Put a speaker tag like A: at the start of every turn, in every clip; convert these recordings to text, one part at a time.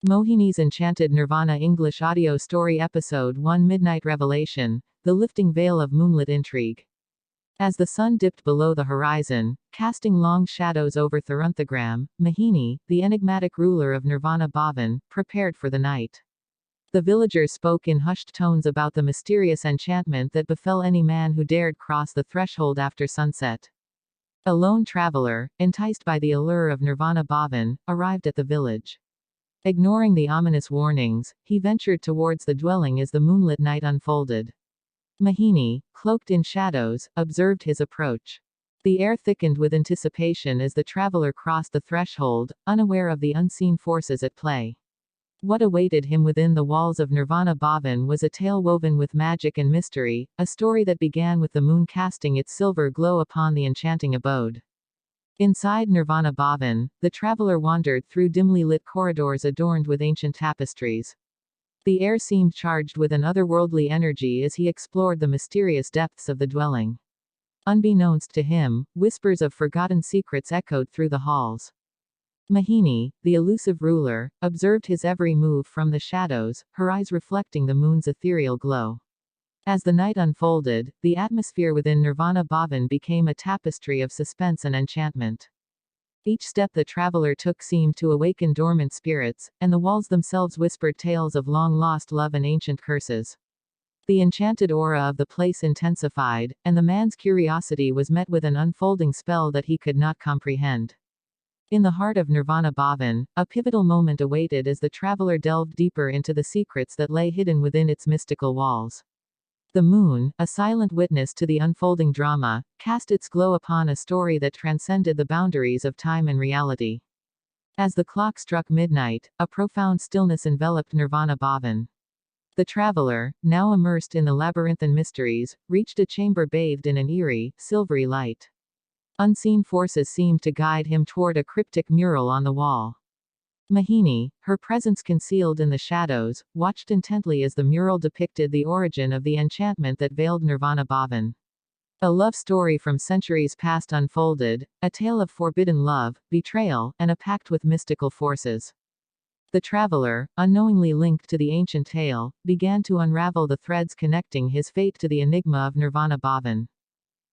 A: Mohini's Enchanted Nirvana English Audio Story Episode 1 Midnight Revelation, The Lifting Veil of Moonlit Intrigue. As the sun dipped below the horizon, casting long shadows over Thrunthagram, Mohini, the enigmatic ruler of Nirvana Bhavan, prepared for the night. The villagers spoke in hushed tones about the mysterious enchantment that befell any man who dared cross the threshold after sunset. A lone traveler, enticed by the allure of Nirvana Bhavan, arrived at the village. Ignoring the ominous warnings, he ventured towards the dwelling as the moonlit night unfolded. Mohini, cloaked in shadows, observed his approach. The air thickened with anticipation as the traveler crossed the threshold, unaware of the unseen forces at play. What awaited him within the walls of Nirvana Bhavan was a tale woven with magic and mystery, a story that began with the moon casting its silver glow upon the enchanting abode. Inside Nirvana Bhavan, the traveler wandered through dimly lit corridors adorned with ancient tapestries. The air seemed charged with an otherworldly energy as he explored the mysterious depths of the dwelling. Unbeknownst to him, whispers of forgotten secrets echoed through the halls. Mohini, the elusive ruler, observed his every move from the shadows, her eyes reflecting the moon's ethereal glow. As the night unfolded, the atmosphere within Nirvana Bhavan became a tapestry of suspense and enchantment. Each step the traveler took seemed to awaken dormant spirits, and the walls themselves whispered tales of long-lost love and ancient curses. The enchanted aura of the place intensified, and the man's curiosity was met with an unfolding spell that he could not comprehend. In the heart of Nirvana Bhavan, a pivotal moment awaited as the traveler delved deeper into the secrets that lay hidden within its mystical walls. The moon, a silent witness to the unfolding drama, cast its glow upon a story that transcended the boundaries of time and reality. As the clock struck midnight, a profound stillness enveloped Nirvana Bhavan. The traveler, now immersed in the labyrinthine mysteries, reached a chamber bathed in an eerie, silvery light. Unseen forces seemed to guide him toward a cryptic mural on the wall. Mohini, her presence concealed in the shadows, watched intently as the mural depicted the origin of the enchantment that veiled Nirvana Bhavan. A love story from centuries past unfolded, a tale of forbidden love, betrayal, and a pact with mystical forces. The traveler, unknowingly linked to the ancient tale, began to unravel the threads connecting his fate to the enigma of Nirvana Bhavan.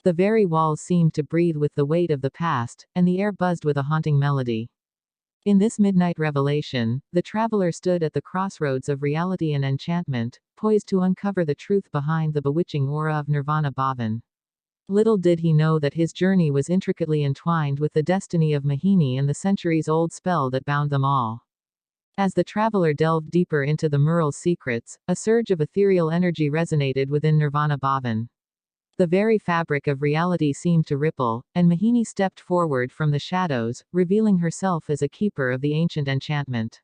A: The very walls seemed to breathe with the weight of the past, and the air buzzed with a haunting melody. In this midnight revelation, the traveler stood at the crossroads of reality and enchantment, poised to uncover the truth behind the bewitching aura of Nirvana Bhavan. Little did he know that his journey was intricately entwined with the destiny of Mohini and the centuries-old spell that bound them all. As the traveler delved deeper into the mural's secrets, a surge of ethereal energy resonated within Nirvana Bhavan. The very fabric of reality seemed to ripple, and Mohini stepped forward from the shadows, revealing herself as a keeper of the ancient enchantment.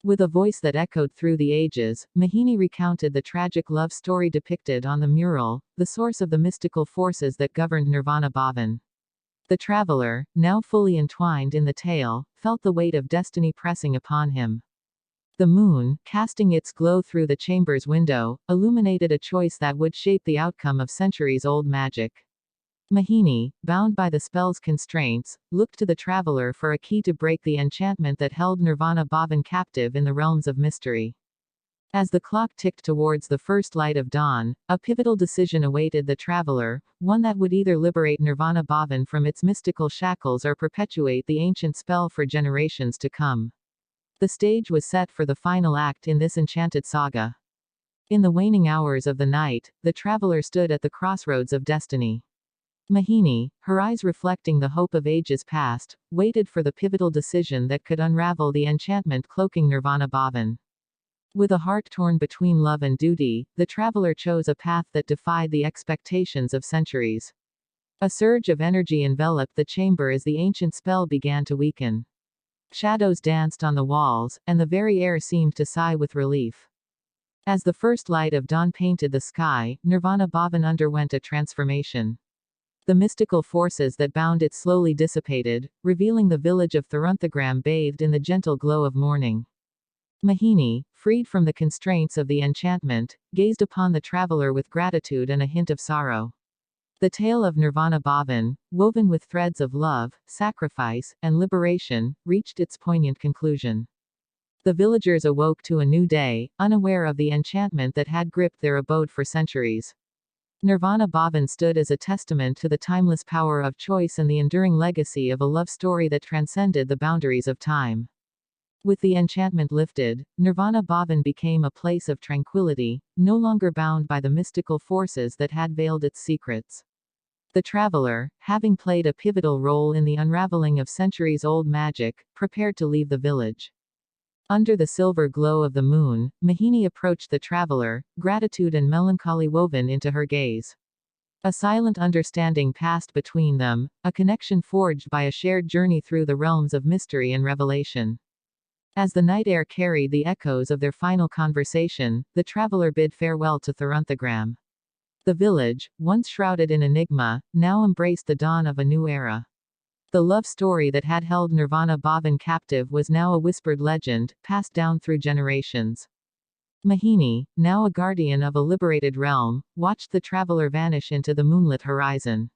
A: With a voice that echoed through the ages, Mohini recounted the tragic love story depicted on the mural, the source of the mystical forces that governed Nirvana Bhavan. The traveler, now fully entwined in the tale, felt the weight of destiny pressing upon him. The moon, casting its glow through the chamber's window, illuminated a choice that would shape the outcome of centuries-old magic. Mohini, bound by the spell's constraints, looked to the traveler for a key to break the enchantment that held Nirvana Bhavan captive in the realms of mystery. As the clock ticked towards the first light of dawn, a pivotal decision awaited the traveler, one that would either liberate Nirvana Bhavan from its mystical shackles or perpetuate the ancient spell for generations to come. The stage was set for the final act in this enchanted saga. In the waning hours of the night, the traveler stood at the crossroads of destiny. Mohini, her eyes reflecting the hope of ages past, waited for the pivotal decision that could unravel the enchantment cloaking Nirvana Bhavan. With a heart torn between love and duty, the traveler chose a path that defied the expectations of centuries. A surge of energy enveloped the chamber as the ancient spell began to weaken. Shadows danced on the walls, and the very air seemed to sigh with relief. As the first light of dawn painted the sky, Nirvana Bhavan underwent a transformation. The mystical forces that bound it slowly dissipated, revealing the village of Thrunthagram bathed in the gentle glow of morning. Mohini, freed from the constraints of the enchantment, gazed upon the traveler with gratitude and a hint of sorrow. The tale of Nirvana Bhavan, woven with threads of love, sacrifice, and liberation, reached its poignant conclusion. The villagers awoke to a new day, unaware of the enchantment that had gripped their abode for centuries. Nirvana Bhavan stood as a testament to the timeless power of choice and the enduring legacy of a love story that transcended the boundaries of time. With the enchantment lifted, Nirvana Bhavan became a place of tranquility, no longer bound by the mystical forces that had veiled its secrets. The traveler, having played a pivotal role in the unraveling of centuries-old magic, prepared to leave the village. Under the silver glow of the moon, Mohini approached the traveler, gratitude and melancholy woven into her gaze. A silent understanding passed between them, a connection forged by a shared journey through the realms of mystery and revelation. As the night air carried the echoes of their final conversation, the traveler bid farewell to Tharunthagram. The village, once shrouded in enigma, now embraced the dawn of a new era. The love story that had held Nirvana Bhavan captive was now a whispered legend, passed down through generations. Mohini, now a guardian of a liberated realm, watched the traveler vanish into the moonlit horizon.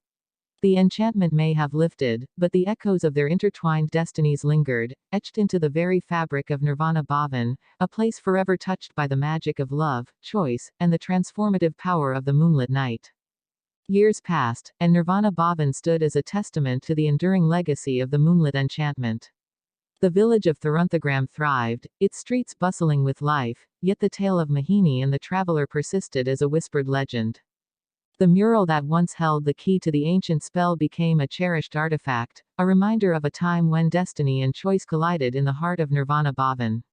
A: The enchantment may have lifted, but the echoes of their intertwined destinies lingered, etched into the very fabric of Nirvana Bhavan, a place forever touched by the magic of love, choice, and the transformative power of the moonlit night. Years passed, and Nirvana Bhavan stood as a testament to the enduring legacy of the moonlit enchantment. The village of Tharunthagram thrived, its streets bustling with life, yet the tale of Mohini and the traveler persisted as a whispered legend. The mural that once held the key to the ancient spell became a cherished artifact, a reminder of a time when destiny and choice collided in the heart of Nirvana Bhavan.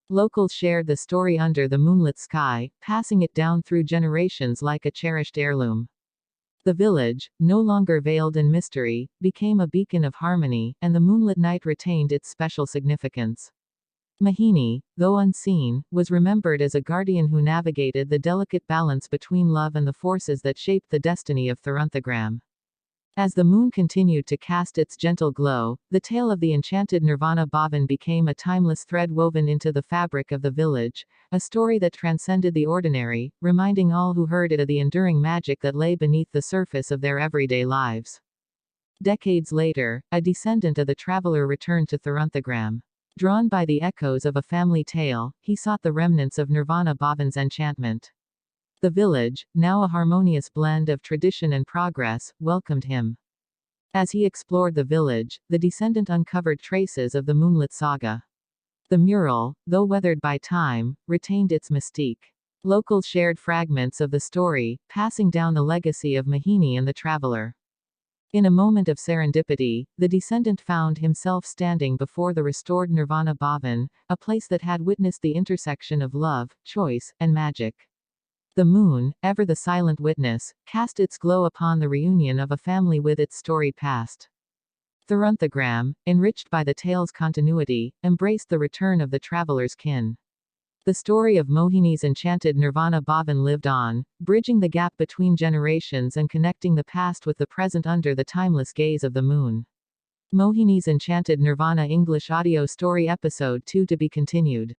A: Locals shared the story under the moonlit sky, passing it down through generations like a cherished heirloom. The village, no longer veiled in mystery, became a beacon of harmony, and the moonlit night retained its special significance. Mohini, though unseen, was remembered as a guardian who navigated the delicate balance between love and the forces that shaped the destiny of Tharunthagram. As the moon continued to cast its gentle glow, the tale of the enchanted Nirvana Bhavan became a timeless thread woven into the fabric of the village, a story that transcended the ordinary, reminding all who heard it of the enduring magic that lay beneath the surface of their everyday lives. Decades later, a descendant of the traveler returned to Tharunthagram. Drawn by the echoes of a family tale, he sought the remnants of Nirvana Bhavan's enchantment. The village, now a harmonious blend of tradition and progress, welcomed him. As he explored the village, the descendant uncovered traces of the moonlit saga. The mural, though weathered by time, retained its mystique. Locals shared fragments of the story, passing down the legacy of Mohini and the traveler. In a moment of serendipity, the descendant found himself standing before the restored Nirvana Bhavan, a place that had witnessed the intersection of love, choice, and magic. The moon, ever the silent witness, cast its glow upon the reunion of a family with its storied past. Tharunthagram, enriched by the tale's continuity, embraced the return of the traveler's kin. The story of Mohini's enchanted Nirvana Bhavan lived on, bridging the gap between generations and connecting the past with the present under the timeless gaze of the moon. Mohini's Enchanted Nirvana English Audio Story Episode 2 to be continued.